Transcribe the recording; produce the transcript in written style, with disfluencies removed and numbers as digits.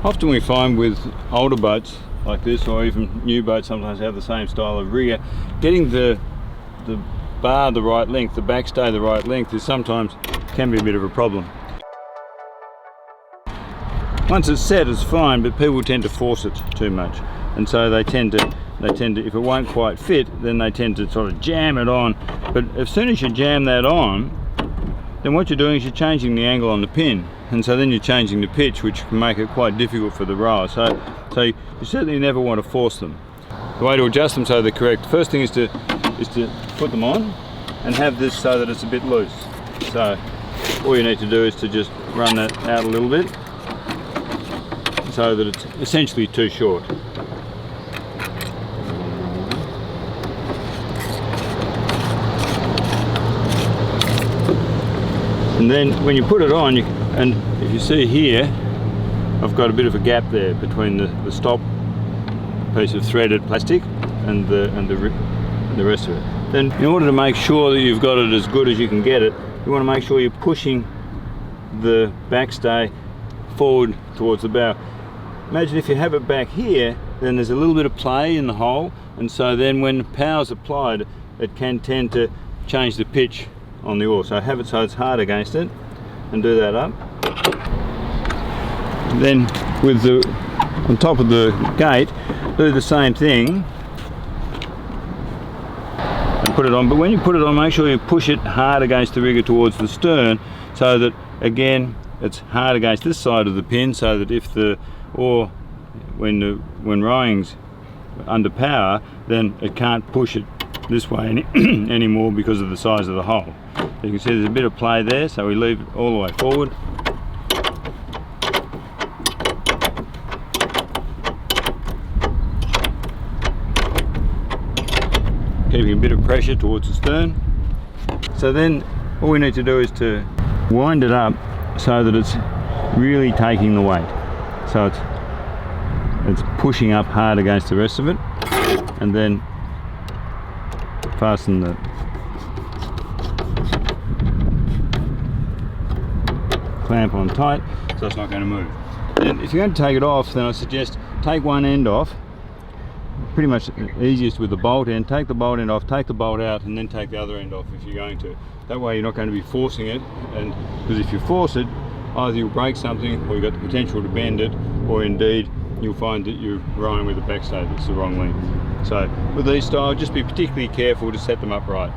Often we find with older boats like this, or even new boats sometimes have the same style of rigger, getting the bar the right length, the backstay the right length, is sometimes can be a bit of a problem. Once it's set, it's fine, but people tend to force it too much, and so they tend to, if it won't quite fit, then they tend to sort of jam it on. But as soon as you jam that on, then what you're doing is you're changing the angle on the pin, and so then you're changing the pitch, which can make it quite difficult for the rower. So you certainly never want to force them. The way to adjust them so they're correct, the first thing is to put them on and have this so that it's a bit loose. So all you need to do is to just run that out a little bit so that it's essentially too short. And then when you put it on, and if you see here, I've got a bit of a gap there between the stop piece of threaded plastic and the rest of it. Then in order to make sure that you've got it as good as you can get it, you want to make sure you're pushing the backstay forward towards the bow. Imagine if you have it back here, then there's a little bit of play in the hole, and so then when power's applied, it can tend to change the pitch on the oar. So have it so it's hard against it, and do that up. Then with on top of the gate, do the same thing and put it on. But when you put it on, make sure you push it hard against the rigger towards the stern, so that again it's hard against this side of the pin, so that if the oar, when rowing's under power, then it can't push it this way anymore because of the size of the hole. You can see there's a bit of play there, so we leave it all the way forward. Keeping a bit of pressure towards the stern. So then all we need to do is to wind it up so that it's really taking the weight. So it's pushing up hard against the rest of it, and then fasten the clamp on tight so it's not going to move. And if you're going to take it off, then I suggest take one end off, pretty much easiest with the bolt end. Take the bolt end off, take the bolt out, and then take the other end off if you're going to. That way you're not going to be forcing it, and because if you force it, either you'll break something, or you've got the potential to bend it, or indeed you'll find that you're rowing with a backstay that's the wrong length. So with these styles, just be particularly careful to set them up right.